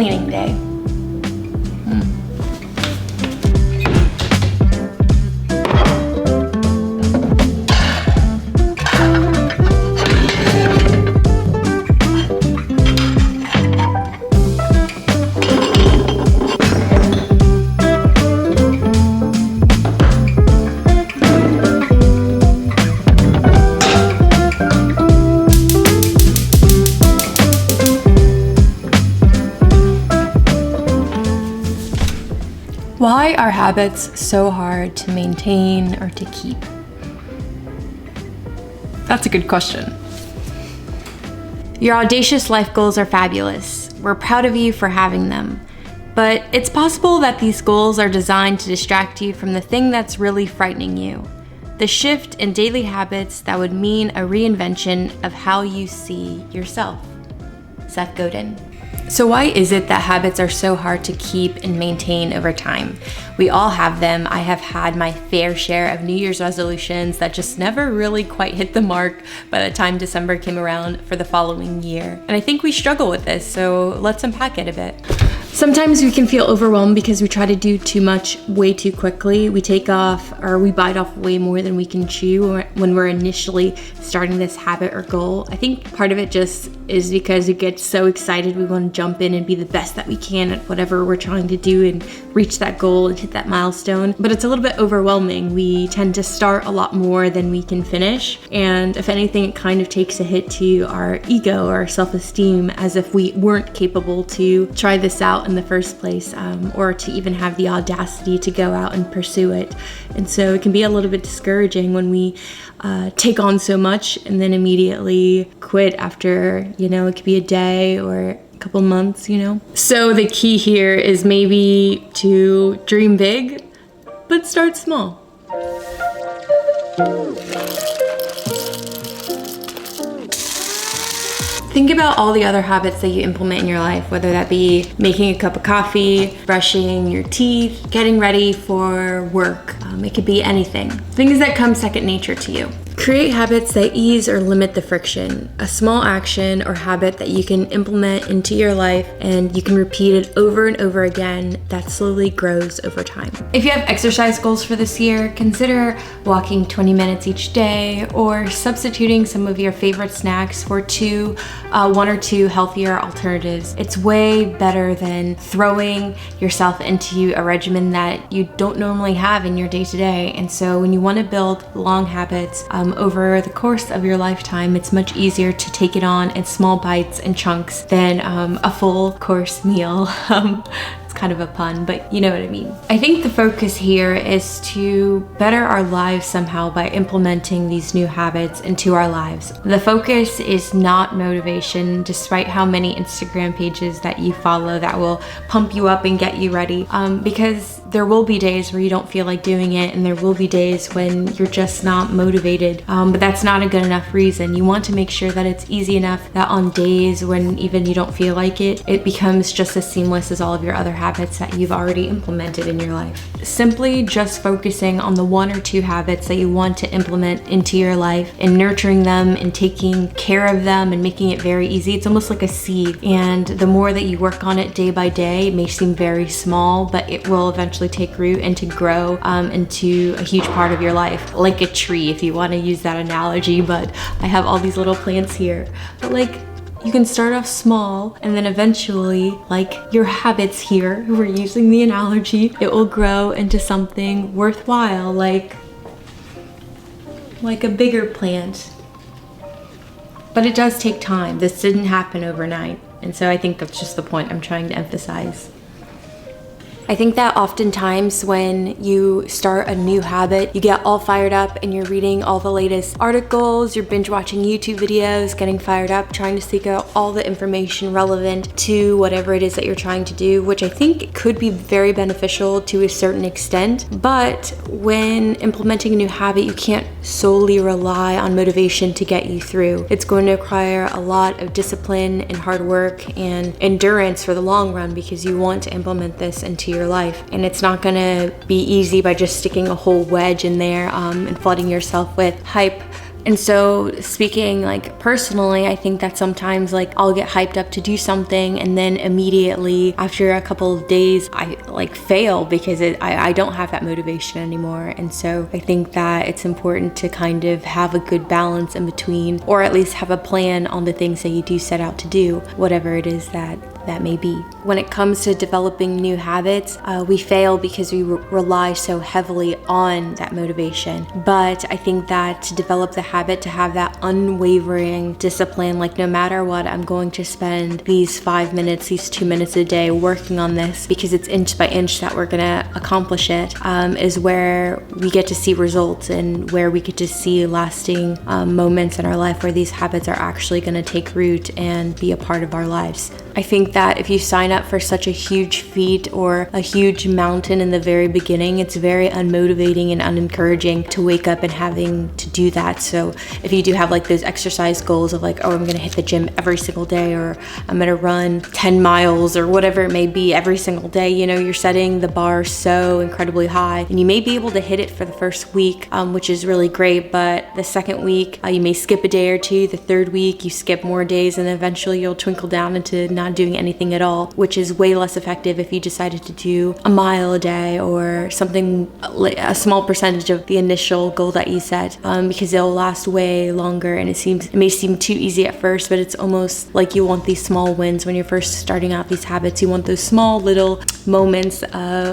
cleaning day. Why are habits so hard to maintain or to keep? That's a good question. Your audacious life goals are fabulous. We're proud of you for having them. But it's possible that these goals are designed to distract you from the thing that's really frightening you. The shift in daily habits that would mean a reinvention of how you see yourself. Seth Godin. So why is it that habits are so hard to keep and maintain over time? We all have them. I have had my fair share of New Year's resolutions that just never really quite hit the mark by the time December came around for the following year. And I think we struggle with this, so let's unpack it a bit. Sometimes we can feel overwhelmed because we try to do too much way too quickly. We take off or we bite off way more than we can chew when we're initially starting this habit or goal. I think part of it just is because we get so excited we want to jump in and be the best that we can at whatever we're trying to do and reach that goal and hit that milestone. But it's a little bit overwhelming. We tend to start a lot more than we can finish. And if anything, it kind of takes a hit to our ego or our self-esteem, as if we weren't capable to try this out in the first place, or to even have the audacity to go out and pursue it. And so it can be a little bit discouraging when we take on so much and then immediately quit after, it could be a day or a couple months, So the key here is maybe to dream big, but start small. Think about all the other habits that you implement in your life, whether that be making a cup of coffee, brushing your teeth, getting ready for work. It could be anything. Things that come second nature to you. Create habits that ease or limit the friction. A small action or habit that you can implement into your life and you can repeat it over and over again that slowly grows over time. If you have exercise goals for this year, consider walking 20 minutes each day or substituting some of your favorite snacks for one or two healthier alternatives. It's way better than throwing yourself into a regimen that you don't normally have in your day-to-day. And so when you want to build long habits, over the course of your lifetime, it's much easier to take it on in small bites and chunks than a full course meal. It's kind of a pun, but you know what I mean. I think the focus here is to better our lives somehow by implementing these new habits into our lives. The focus is not motivation, despite how many Instagram pages that you follow that will pump you up and get you ready, because there will be days where you don't feel like doing it, and there will be days when you're just not motivated, but that's not a good enough reason. You want to make sure that it's easy enough that on days when even you don't feel like it, it becomes just as seamless as all of your other habits that you've already implemented in your life. Simply just focusing on the one or two habits that you want to implement into your life and nurturing them and taking care of them and making it very easy. It's almost like a seed, and the more that you work on it day by day, it may seem very small, but it will eventually take root and to grow into a huge part of your life, like a tree, if you want to use that analogy. But I have all these little plants here, but you can start off small, and then eventually, like your habits here, we're using the analogy, it will grow into something worthwhile, like a bigger plant. But it does take time. This didn't happen overnight. And so I think that's just the point I'm trying to emphasize. I think that oftentimes when you start a new habit, you get all fired up and you're reading all the latest articles, you're binge watching YouTube videos, getting fired up, trying to seek out all the information relevant to whatever it is that you're trying to do, which I think could be very beneficial to a certain extent. But when implementing a new habit, you can't solely rely on motivation to get you through. It's going to require a lot of discipline and hard work and endurance for the long run, because you want to implement this into your life, and it's not gonna be easy by just sticking a whole wedge in there and flooding yourself with hype And so speaking like personally, I think that sometimes like I'll get hyped up to do something and then immediately after a couple of days I like fail because I don't have that motivation anymore. And so I think that it's important to kind of have a good balance in between, or at least have a plan on the things that you do set out to do, whatever it is that may be. When it comes to developing new habits, we fail because we rely so heavily on that motivation. But I think that to develop the habit, to have that unwavering discipline, like no matter what, I'm going to spend these 5 minutes, these 2 minutes a day working on this because it's inch by inch that we're gonna accomplish it, is where we get to see results and where we get to see lasting moments in our life where these habits are actually gonna take root and be a part of our lives. I think that if you sign up for such a huge feat or a huge mountain in the very beginning, it's very unmotivating and unencouraging to wake up and having to do that. So if you do have like those exercise goals of like, oh, I'm gonna hit the gym every single day, or I'm gonna run 10 miles or whatever it may be every single day, you know, you're setting the bar so incredibly high, and you may be able to hit it for the first week, which is really great, but the second week you may skip a day or two, the third week you skip more days, and eventually you'll twinkle down into not doing anything at all, which is way less effective if you decided to do a mile a day or something, a small percentage of the initial goal that you set, because it'll last way longer. And it may seem too easy at first, but it's almost like you want these small wins when you're first starting out these habits. You want those small little moments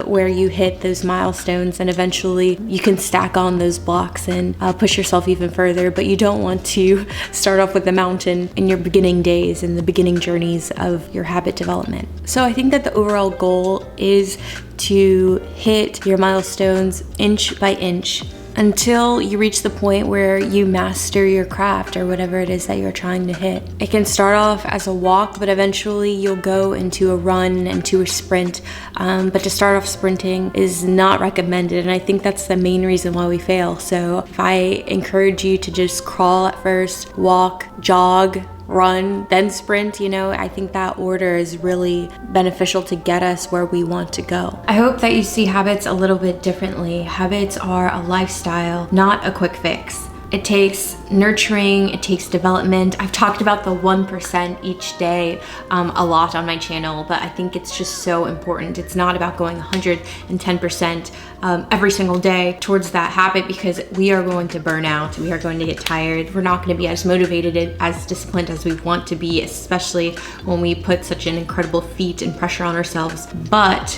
where you hit those milestones, and eventually you can stack on those blocks and push yourself even further. But you don't want to start off with the mountain in your beginning days and the beginning journeys of your habit development. So I think that the overall goal is to hit your milestones inch by inch until you reach the point where you master your craft or whatever it is that you're trying to hit. It can start off as a walk, but eventually you'll go into a run and to a sprint. But to start off sprinting is not recommended, and I think that's the main reason why we fail. So if I encourage you to just crawl at first, walk, jog, run, then sprint, you know, I think that order is really beneficial to get us where we want to go. I hope that you see habits a little bit differently. Habits are a lifestyle, not a quick fix. It takes nurturing, it takes development. I've talked about the 1% each day a lot on my channel, but I think it's just so important. It's not about going 110% every single day towards that habit, because we are going to burn out, we are going to get tired, we're not going to be as motivated, as disciplined as we want to be, especially when we put such an incredible feat and pressure on ourselves. But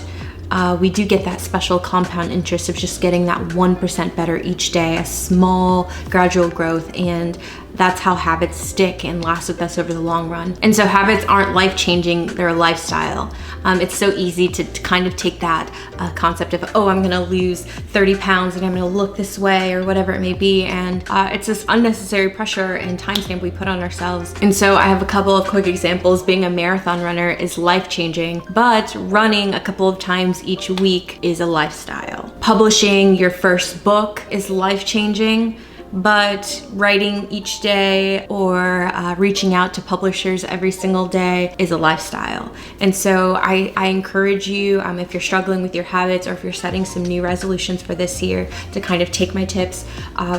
we do get that special compound interest of just getting that 1% better each day, a small gradual growth, and that's how habits stick and last with us over the long run. And so habits aren't life-changing, they're a lifestyle. It's so easy to kind of take that concept of, oh, I'm gonna lose 30 pounds and I'm gonna look this way or whatever it may be, and it's this unnecessary pressure and timestamp we put on ourselves. And so I have a couple of quick examples. Being a marathon runner is life-changing, but running a couple of times each week is a lifestyle. Publishing your first book is life-changing, but writing each day or reaching out to publishers every single day is a lifestyle. And so I encourage you, if you're struggling with your habits or if you're setting some new resolutions for this year, to kind of take my tips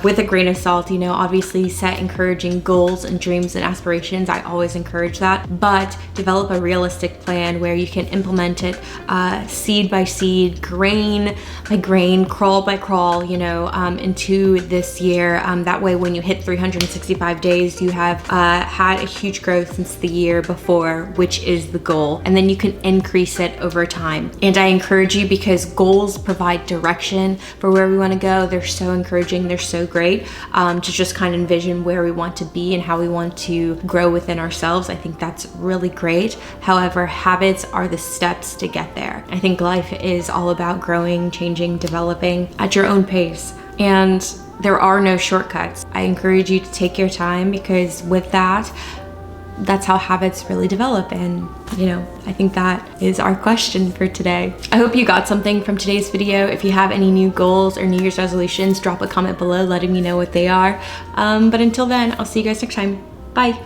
with a grain of salt. You know, obviously set encouraging goals and dreams and aspirations. I always encourage that, but develop a realistic plan where you can implement it seed by seed, grain by grain, crawl by crawl, you know, into this year. That way when you hit 365 days, you have had a huge growth since the year before, which is the goal. And then you can increase it over time. And I encourage you, because goals provide direction for where we want to go. They're so encouraging, they're so great, to just kind of envision where we want to be and how we want to grow within ourselves. I think that's really great. However, habits are the steps to get there. I think life is all about growing, changing, developing at your own pace. And there are no shortcuts. I encourage you to take your time, because with that, that's how habits really develop. And you know, I think that is our question for today. I hope you got something from today's video. If you have any new goals or New Year's resolutions, drop a comment below letting me know what they are. But until then, I'll see you guys next time. Bye.